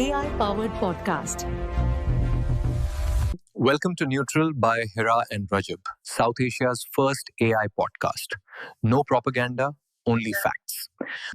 AI powered podcast. Welcome to Neutral by Hira and Rajab, South Asia's first AI podcast. No propaganda, only facts.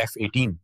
F-18,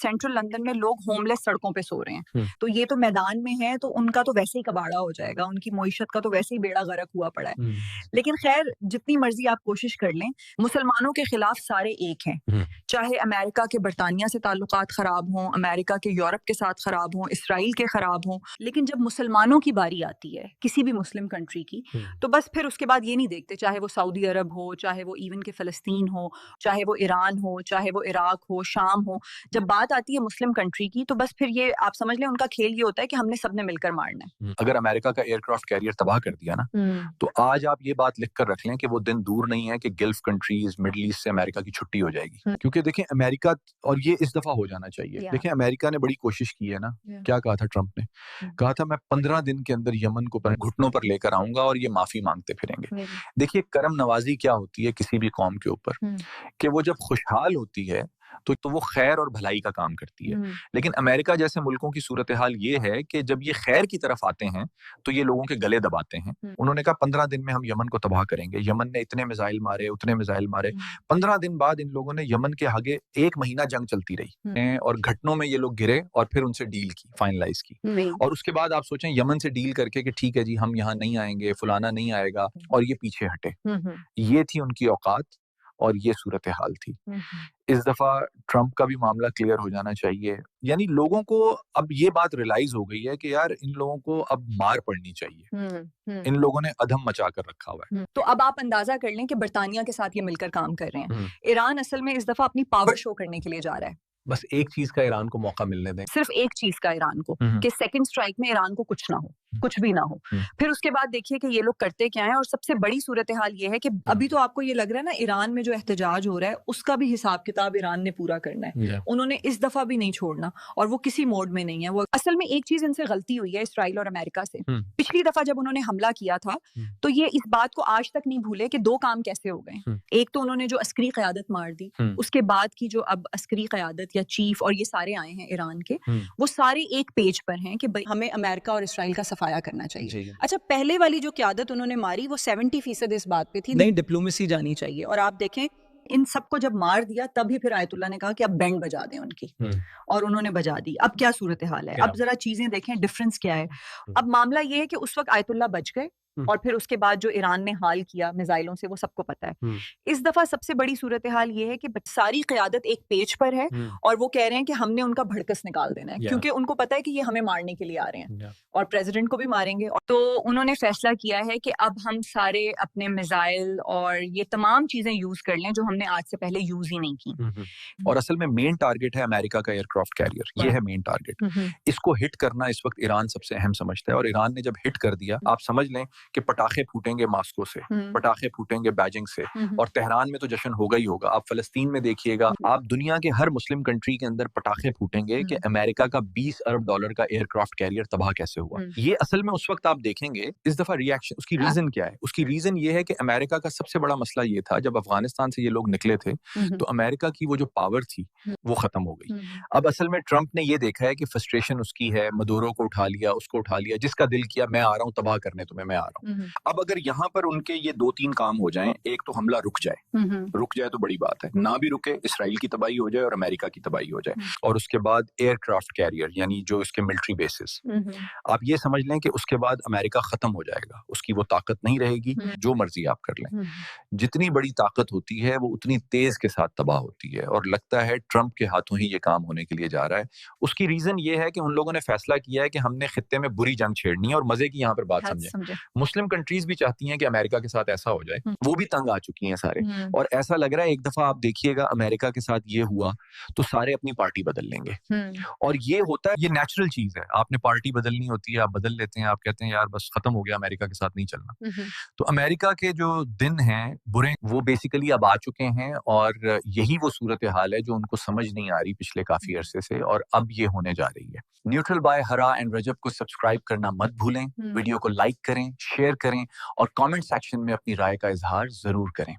central London میں لوگ home لیس سڑکوں پہ سو رہے ہیں, تو یہ تو میدان میں ہے تو ان کا تو ویسے ہی کباڑا ہو جائے گا, ان کی معیشت کا تو ویسے ہی بیڑا غرق ہوا پڑا ہے. لیکن خیر جتنی مرضی آپ کوشش کر لیں, مسلمانوں کے خلاف سارے ایک ہیں, چاہے امریکہ کے برطانیہ سے تعلقات خراب ہوں, امریکہ کے یورپ کے ساتھ خراب ہوں, اسرائیل کے خراب ہوں, لیکن جب مسلمانوں کی باری آتی ہے کسی بھی مسلم کنٹری کی, تو بس پھر اس کے بعد یہ نہیں دیکھتے, چاہے وہ سعودی عرب ہو, چاہے وہ ایون کہ فلسطین ہو, چاہے وہ ایران ہو, چاہے وہ عراق ہو, شام ہو, جب بات آتی ہے مسلم کنٹری کی تو بس پھر یہ آپ سمجھ لیں ان کا کھیل یہ ہوتا ہے کہ ہم نے سب نے مل کر مارنا ہے. اگر امریکہ کا ایئر کرافٹ کیریئر تباہ کر دیا نا, تو آج آپ یہ بات لکھ کر رکھ لیں کہ وہ دن دور نہیں ہے کہ گلف کنٹریز, مڈل ایسٹ سے امریکہ کی چھٹی ہو جائے گی. کیونکہ دیکھیں امریکہ, اور یہ اس دفعہ ہو جانا چاہیے, دیکھیں امریکہ نے بڑی کوشش کی ہے نا, کیا کہا تھا ٹرمپ نے, کہا تھا میں 15 دن کے اندر یمن کو گھٹنوں پر لے کر آؤں گا اور یہ معافی مانگتے پھریں گے. دیکھیے کرم نوازی کیا ہوتی ہے کسی بھی قوم کے اوپر, کہ وہ جب خوشحال ہوتی ہے تو وہ خیر اور بھلائی کا کام کرتی ہے. لیکن امریکہ جیسے ملکوں کی صورتحال یہ ہے کہ جب یہ خیر کی طرف آتے ہیں تو یہ لوگوں کے گلے دباتے ہیں. انہوں نے کہا 15 دن میں ہم یمن کو تباہ کریں گے, یمن نے اتنے میزائل مارے, اتنے میزائل مارے. 15 دن بعد ان لوگوں نے یمن کے آگے 1 مہینہ جنگ چلتی رہی اور گھٹنوں میں یہ لوگ گرے اور پھر ان سے ڈیل کی, فائنلائز کی. اور اس کے بعد آپ سوچیں یمن سے ڈیل کر کے کہ ٹھیک ہے جی ہم یہاں نہیں آئیں گے, فلانا نہیں آئے گا, اور یہ پیچھے ہٹے. یہ تھی ان کی اوقات اور یہ صورتحال تھی. اس دفعہ ٹرمپ کا بھی معاملہ کلیئر ہو جانا چاہیے. یعنی لوگوں کو اب یہ بات ریلائز ہو گئی ہے کہ یار ان لوگوں کو اب مار پڑنی چاہیے, ان لوگوں نے ادھم مچا کر رکھا ہوا ہے. تو اب آپ اندازہ کر لیں کہ برطانیہ کے ساتھ یہ مل کر کام کر رہے ہیں. ایران اصل میں اس دفعہ اپنی پاور شو کرنے کے لیے جا رہا ہے. بس ایک چیز کا ایران کو موقع ملنے دیں, صرف ایک چیز کا ایران کو, کہ سیکنڈ سٹرائک میں ایران کو کچھ نہ ہو, کچھ بھی نہ ہو. پھر اس کے بعد دیکھیے کہ یہ لوگ کرتے کیا ہیں. اور سب سے بڑی صورتحال یہ ہے کہ ابھی تو آپ کو یہ لگ رہا ہے نا ایران میں جو احتجاج ہو رہا ہے اس کا بھی حساب کتاب ایران نے پورا کرنا ہے. انہوں نے اس دفعہ بھی نہیں چھوڑنا, اور وہ کسی موڈ میں نہیں ہے. وہ اصل میں ایک چیز ان سے غلطی ہوئی ہے اسرائیل اور امریکہ سے. پچھلی دفعہ جب انہوں نے حملہ کیا تھا تو یہ اس بات کو آج تک نہیں بھولے کہ 2 کام کیسے ہو گئے. ایک تو انہوں نے جو عسکری قیادت مار دی, اس کے بعد کی جو اب عسکری قیادت یا چیف اور یہ سارے آئے ہیں ایران کے, وہ سارے ایک پیج پر ہیں کہ ہمیں امریکہ اور اسرائیل کا صفایا کرنا چاہیے. اچھا پہلے والی جو قیادت انہوں نے ماری وہ 70% اس بات پہ تھی نہیں ڈپلومیسی جانی چاہیے. اور آپ دیکھیں ان سب کو جب مار دیا تبھی پھر آیت اللہ نے کہا کہ اب بینڈ بجا دیں ان کی, اور انہوں نے بجا دی. اب کیا صورتحال ہے, اب ذرا چیزیں دیکھیں ڈفرنس کیا ہے. اب معاملہ یہ ہے کہ اس وقت آیت اللہ بچ گئے, اور پھر اس کے بعد جو ایران نے حال کیا میزائلوں سے وہ سب کو پتا ہے. اس دفعہ سب سے بڑی صورتحال یہ ہے کہ ساری قیادت ایک پیج پر ہے, اور وہ کہہ رہے ہیں کہ ہم نے ان کا بھڑکس نکال دینا ہے, کیونکہ ان کو پتا ہے کہ یہ ہمیں مارنے کے لیے آ رہے ہیں اور پریزیڈنٹ کو بھی ماریں گے. تو انہوں نے فیصلہ کیا ہے کہ اب ہم سارے اپنے میزائل اور یہ تمام چیزیں یوز کر لیں جو ہم نے آج سے پہلے یوز ہی نہیں کی. اور اصل میں مین ٹارگٹ ہے امریکہ کا ایئر کرافٹ کیریئر, یہ ہے مین ٹارگٹ. اس کو ہٹ کرنا اس وقت ایران سب سے اہم سمجھتا ہے, اور ایران نے جب ہٹ کر دیا, آپ سمجھ لیں کہ پٹاخے پھوٹیں گے ماسکو سے, پٹاخے پھوٹیں گے بیجنگ سے, اور تہران میں تو جشن ہوگا ہی ہوگا. آپ فلسطین میں دیکھیے گا, آپ دنیا کے ہر مسلم کنٹری کے اندر پٹاخے پھوٹیں گے کہ امریکہ کا $20 ارب کا ایئر کرافٹ کیریئر تباہ کیسے ہوا. یہ اصل میں اس وقت آپ دیکھیں گے اس دفعہ ریئیکشن, اس کی ریزن کیا ہے. اس کی ریزن یہ ہے کہ امریکہ کا سب سے بڑا مسئلہ یہ تھا, جب افغانستان سے یہ لوگ نکلے تھے تو امریکہ کی وہ جو پاور تھی وہ ختم ہو گئی. اب اصل میں ٹرمپ نے یہ دیکھا ہے کہ فرسٹریشن اس کی ہے, مدورو کو اٹھا لیا, اس کو اٹھا لیا, جس کا دل کیا میں آ رہا ہوں تباہ کرنے تمہیں, میں آ رہا ہوں. اب اگر یہاں پر ان کے یہ 2-3 کام ہو جائیں, ایک تو حملہ رک جائے تو بڑی بات ہے, نہ بھی رکے اسرائیل کی تباہی ہو جائے اور امریکہ کی تباہی ہو جائے, اور اس کے بعد ایئر کرافٹ کیریئر یعنی جو اس کے ملٹری بیسز, آپ یہ سمجھ لیں کہ اس کے بعد امریکہ ختم ہو جائے گا, اس کی وہ طاقت نہیں رہے گی. جو مرضی آپ کر لیں, جتنی بڑی طاقت ہوتی ہے وہ اتنی تیز کے ساتھ تباہ ہوتی ہے, اور لگتا ہے ٹرمپ کے ہاتھوں ہی یہ کام ہونے کے لیے جا رہا ہے. اس کی ریزن یہ ہے کہ ان لوگوں نے فیصلہ کیا ہے کہ ہم نے خطے میں بری جنگ چھیڑنی ہے. اور مزے کی یہاں پر بات سمجھیں, مسلم کنٹریز بھی چاہتی ہیں کہ امریکہ کے ساتھ ایسا ہو جائے, وہ بھی تنگ آ چکی ہیں سارے, اور ایسا لگ رہا ہے ایک دفعہ آپ دیکھیے گا امریکہ کے ساتھ یہ ہوا تو سارے اپنی پارٹی بدل لیں گے. اور یہ ہوتا ہے, یہ نیچرل چیز ہے, آپ نے پارٹی بدلنی ہوتی ہے, آپ بدل لیتے ہیں, آپ کہتے ہیں یار بس ختم ہو گیا, امریکہ کے ساتھ نہیں چلنا. تو امریکہ کے جو دن ہیں برے, وہ بیسیکلی اب آ چکے ہیں, اور یہی وہ صورتحال ہے جو ان کو سمجھ نہیں آ رہی پچھلے کافی عرصے سے, اور اب یہ ہونے جا رہی ہے. نیوٹرل بائے ہرا اینڈ رجب کو سبسکرائب کرنا مت بھولیں, ویڈیو کو لائک کریں, شیئر کریں, اور کامنٹ سیکشن میں اپنی رائے کا اظہار ضرور کریں.